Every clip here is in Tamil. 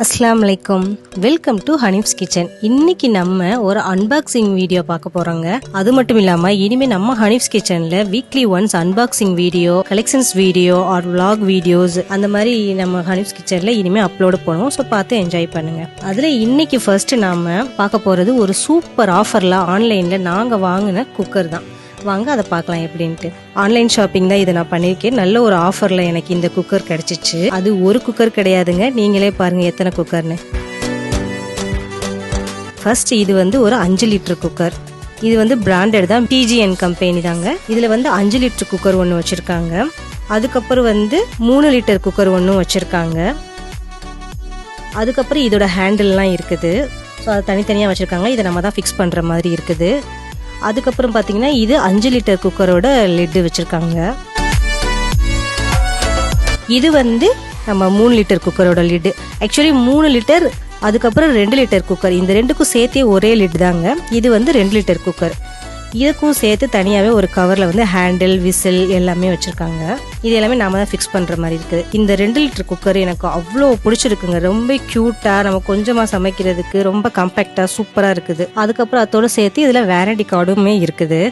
அஸ்ஸலாமு அலைக்கும். Welcome to Hanif's kitchen. இன்னைக்கு நம்ம ஒரு அன்பாக்சிங் வீடியோ பார்க்க போறோங்க. அது மட்டும் இல்லாம இனிமே நம்ம ஹனீஃப்ஸ் கிச்சன்ல weekly once unboxing video, collections video R vlog videos அந்த மாதிரி நம்ம ஹனீஃப்ஸ் கிச்சன்ல இனிமே அப்லோட் பண்ணுவோம். ஸோ பார்த்து என்ஜாய் பண்ணுங்க. அதுல இன்னைக்கு ஃபர்ஸ்ட் நாம பார்க்க போறது ஒரு சூப்பர் ஆஃபர்ல ஆன்லைன்ல நாங்க வாங்கின குக்கர் தான். வாங்க அதை பார்க்கலாம் எப்படின்ட்டு. ஆன்லைன் ஷாப்பிங் தான் இதை நான் பண்ணியிருக்கேன். நல்ல ஒரு ஆஃபர்ல எனக்கு இந்த குக்கர் கிடைச்சிச்சு. அது ஒரு குக்கர் கிடையாதுங்க, நீங்களே பாருங்க எத்தனை குக்கர்னு. ஃபர்ஸ்ட் இது ஒரு 5 லிட்டர் குக்கர். இது பிராண்டட் தான், Pigeon கம்பெனி தாங்க. இதுல 5 லிட்டர் குக்கர் ஒன்று வச்சிருக்காங்க. அதுக்கப்புறம் 3 லிட்டர் குக்கர் ஒன்றும் வச்சிருக்காங்க. அதுக்கப்புறம் இதோட ஹேண்டில்லாம் இருக்குது. ஸோ அது தனித்தனியாக வச்சிருக்காங்க. இதை நம்ம தான் ஃபிக்ஸ் பண்ற மாதிரி இருக்குது. அதுக்கப்புறம் பார்த்தீங்கன்னா இது 5 லிட்டர் குக்கரோட லிட்டு வச்சிருக்காங்க. இது நம்ம 3 லிட்டர் குக்கரோட லிட்டு. ஆக்சுவலி 3 லிட்டர் அதுக்கப்புறம் 2 லிட்டர் குக்கர், இந்த ரெண்டுக்கும் சேர்த்தே ஒரே லிட் தாங்க. இது 2 லிட்டர் குக்கர். இதுக்கும் சேர்த்து தனியாகவே ஒரு கவரில் ஹேண்டில், விசில் எல்லாமே வச்சுருக்காங்க. இது எல்லாமே நாம தான் ஃபிக்ஸ் பண்ணுற மாதிரி இருக்குது. இந்த 2 லிட்டர் குக்கர் எனக்கு அவ்வளோ பிடிச்சிருக்குங்க. ரொம்ப க்யூட்டாக, நம்ம கொஞ்சமாக சமைக்கிறதுக்கு ரொம்ப கம்பேக்டாக சூப்பராக இருக்குது. அதுக்கப்புறம் அதோட சேர்த்து இதில் வாரண்டி கார்டுமே இருக்குது.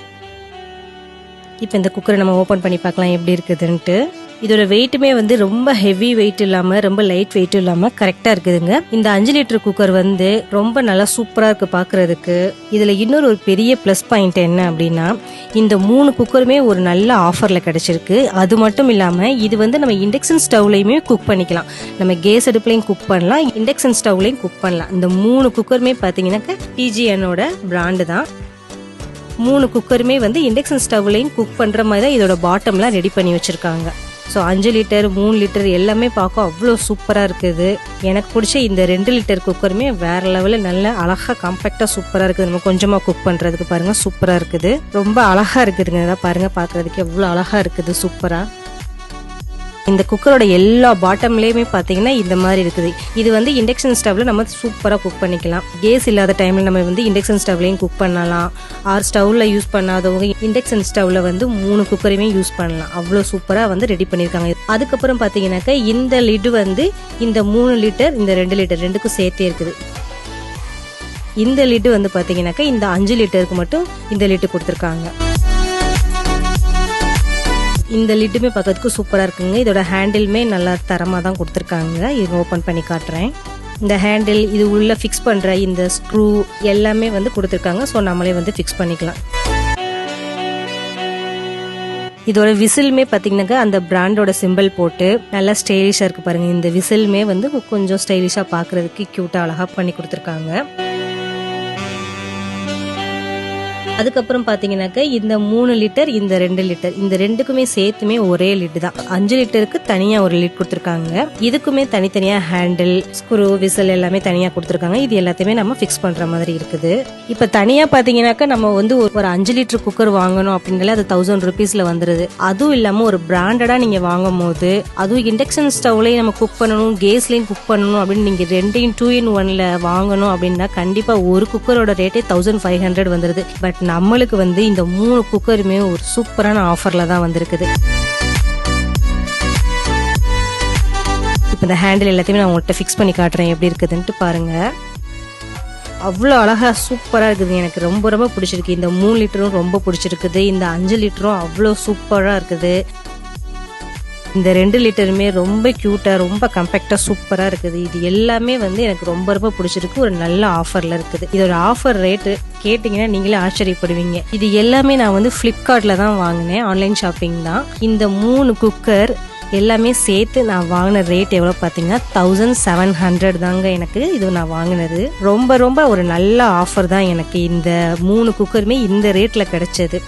இப்போ இந்த குக்கரை நம்ம ஓப்பன் பண்ணி பார்க்கலாம் எப்படி இருக்குதுன்ட்டு. இதோட வெயிட்டுமே ரொம்ப ஹெவி வெயிட் இல்லாம ரொம்ப லைட் வெயிட் இல்லாம கரெக்டா இருக்குதுங்க. இந்த 5 லிட்டர் குக்கர் ரொம்ப நல்லா சூப்பரா இருக்கு பாக்குறதுக்கு. இதுல இன்னொரு ஒரு பெரிய பிளஸ் பாயிண்ட் என்ன அப்படின்னா, இந்த 3 குக்கருமே ஒரு நல்ல ஆஃபர்ல கிடைச்சிருக்கு. அது மட்டும் இல்லாம இது நம்ம இண்டக்ஷன் ஸ்டவ்லயுமே குக் பண்ணிக்கலாம். நம்ம கேஸ் அடுப்புலையும் குக் பண்ணலாம், இண்டக்ஷன் ஸ்டவ்லையும் குக் பண்ணலாம். இந்த 3 குக்கருமே பாத்தீங்கன்னாக்க பிஜிஎனோட பிராண்டு தான். 3 குக்கருமே இண்டக்ஷன் ஸ்டவ்லையும் குக் பண்ற மாதிரி தான் இதோட பாட்டம்லாம் ரெடி பண்ணி வச்சிருக்காங்க. ஸோ 5 லிட்டர் 3 லிட்டர் எல்லாமே பார்க்க அவ்வளோ சூப்பராக இருக்குது. எனக்கு பிடிச்ச இந்த 2 லிட்டர் குக்கருமே வேற லெவலில் நல்ல அழகாக காம்பேக்டாக சூப்பராக இருக்குது. நம்ம கொஞ்சமாக குக் பண்ணுறதுக்கு பாருங்க சூப்பராக இருக்குது. ரொம்ப அழகாக இருக்குதுங்க. இதான் பாருங்க, பார்க்கறதுக்கு எவ்வளோ அழகாக இருக்குது சூப்பராக. இந்த குக்கரோட எல்லா பாட்டம்லயுமே பாத்தீங்கன்னா இந்த மாதிரி இருக்குது. இது இண்டக்ஷன் ஸ்டவ்ல நம்ம சூப்பரா குக் பண்ணிக்கலாம். கேஸ் இல்லாத டைம்ல நம்ம இண்டக்ஷன் ஸ்டவ்லயும் குக் பண்ணலாம். ஆர் ஸ்டவ்ல யூஸ் பண்ணாதவங்க இண்டக்ஷன் ஸ்டவ்ல 3 குக்கரையுமே யூஸ் பண்ணலாம். அவ்வளோ சூப்பரா ரெடி பண்ணிருக்காங்க. அதுக்கப்புறம் பாத்தீங்கன்னாக்க இந்த லிட் இந்த 3 லிட்டர் இந்த 2 லிட்டர் ரெண்டுக்கும் சேர்த்தே இருக்குது. இந்த லிட் பாத்தீங்கன்னாக்க இந்த 5 லிட்டருக்கு மட்டும் இந்த லிட் கொடுத்துருக்காங்க. இந்த லிட்டுமே பார்க்கறதுக்கு சூப்பராக இருக்குங்க. இதோட ஹேண்டிலுமே நல்லா தரமாக தான் கொடுத்துருக்காங்க. இது ஓப்பன் பண்ணி காட்டுறேன். இந்த ஹேண்டில், இது உள்ள ஃபிக்ஸ் பண்ணுற இந்த ஸ்க்ரூ எல்லாமே கொடுத்துருக்காங்க. ஸோ நம்மளே ஃபிக்ஸ் பண்ணிக்கலாம். இதோட விசிலுமே பார்த்தீங்கன்னாக்கா அந்த பிராண்டோட சிம்பிள் போட்டு நல்லா ஸ்டைலிஷாக இருக்கு பாருங்க. இந்த விசிலுமே கொஞ்சம் ஸ்டைலிஷாக பார்க்கறதுக்கு க்யூட்டாக அழகாக பண்ணி கொடுத்துருக்காங்க. அதுக்கப்புறம் பாத்தீங்கன்னாக்க இந்த 3 லிட்டர் இந்த 2 லிட்டர் இந்த ரெண்டுக்குமே சேர்த்துமே ஒரே லிட் தான். 5 லிட்டருக்கு தனியா ஒரு லிட் கொடுத்துருக்காங்க. இதுக்குமே தனித்தனியா ஹேண்டில், ஸ்க்ரூ, விசில் எல்லாமே தனியா கொடுத்துருக்காங்க. இது எல்லாத்தையுமே நம்ம ஃபிக்ஸ் பண்ற மாதிரி இருக்குது. இப்ப தனியா பாத்தீங்கன்னாக்க நம்ம ஒரு 5 லிட்டர் குக்கர் வாங்கணும் அப்படின்னாலே அது 1000 ருபீஸ்ல வந்துருது. அதுவும் இல்லாம ஒரு பிராண்டடா நீங்க வாங்கும் போது, அதுவும் இண்டக்ஷன் ஸ்டவ்லயும் நம்ம குக் பண்ணணும், கேஸ்லயும் குக் பண்ணணும் அப்படின்னு நீங்க 2 in 1ல வாங்கணும் அப்படின்னா கண்டிப்பா ஒரு குக்கரோட ரேட்டே 1500 வந்துருது. பட் நம்மளுக்கு இந்த 3 குக்கருமே ஒரு சூப்பரான ஆஃபர்ல தான் வந்திருக்குது. இப்ப இந்த ஹேண்டில் எல்லாத்தையுமே நான் உங்கள்கிட்ட ஃபிக்ஸ் பண்ணி காட்டுறேன் எப்படி இருக்குதுன்ட்டு பாருங்க. அவ்வளோ அழகா சூப்பரா இருக்குது. எனக்கு ரொம்ப ரொம்ப பிடிச்சிருக்கு. இந்த 3 லிட்டரும் ரொம்ப பிடிச்சிருக்குது. இந்த 5 லிட்டரும் அவ்வளோ சூப்பரா இருக்குது. இந்த 2 லிட்டருமே ரொம்ப கியூட்டா, ரொம்ப கம்பேக்டா சூப்பரா இருக்குது. இது எல்லாமே எனக்கு ரொம்ப ரொம்ப பிடிச்சிருக்கு. ஒரு நல்ல ஆஃபர்ல இருக்குது. இதோட ஆஃபர் ரேட்டு கேட்டீங்கன்னா நீங்களே ஆச்சரியப்படுவீங்க. இது எல்லாமே நான் பிளிப்கார்ட்ல தான் வாங்கினேன். ஆன்லைன் ஷாப்பிங் தான். இந்த 3 குக்கர் எல்லாமே சேர்த்து நான் வாங்கின ரேட் எவ்வளவு பாத்தீங்கன்னா 1700 தாங்க. எனக்கு இது நான் வாங்கினது ரொம்ப ரொம்ப ஒரு நல்ல ஆஃபர் தான். எனக்கு இந்த 3 குக்கருமே இந்த ரேட்ல கிடைச்சது.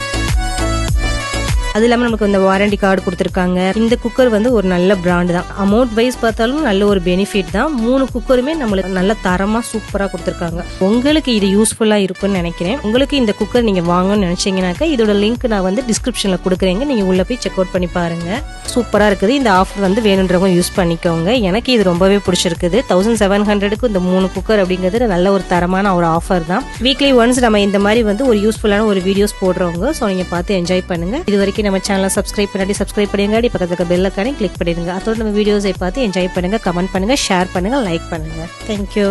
அது இல்லாம நமக்கு இந்த வாரண்டி கார்டு கொடுத்துருக்காங்க. இந்த குக்கர் ஒரு நல்ல பிராண்ட் தான். அமௌண்ட் வைஸ் பார்த்தாலும் நல்ல ஒரு பெனிஃபிட் தான். 3 குக்கருமே நம்மளுக்கு நல்ல தரமா சூப்பரா கொடுத்துருக்காங்க. உங்களுக்கு இது யூஸ்ஃபுல்லா இருக்கும்னு நினைக்கிறேன். உங்களுக்கு இந்த குக்கர் நீங்க வாங்கணும்னு நினைச்சீங்கன்னாக்கா இதோட லிங்க் நான் டிஸ்கிரிப்ஷன்ல கொடுக்குறேங்க. நீங்க உள்ள போய் செக் அவுட் பண்ணி பாருங்க. சூப்பரா இருக்குது. இந்த ஆஃபர் வேணுன்றவங்க யூஸ் பண்ணிக்கோங்க. எனக்கு இது ரொம்பவே பிடிச்சிருக்குது. 1700க்கு இந்த 3 குக்கர் அப்படிங்கிறது நல்ல ஒரு தரமான ஒரு ஆஃபர் தான். வீக்லி ஒன்ஸ் நம்ம இந்த மாதிரி ஒரு யூஸ்ஃபுல்லான ஒரு வீடியோஸ் போடுறவங்க. ஸோ நீங்க பார்த்து என்ஜாய் பண்ணுங்க. இது வரைக்கும் வரைக்கும் நம்ம சேனலை சப்ஸ்கிரைப் பண்ணிடுங்க, பக்கத்துல இருக்க பெல் ஐகானை கிளிக் பண்ணிடுங்க. அதோட நம்ம வீடியோஸை பார்த்து என்ஜாய் பண்ணுங்க, கமெண்ட் பண்ணுங்க, ஷேர் பண்ணுங்க, லைக் பண்ணுங்க. தேங்க்யூ.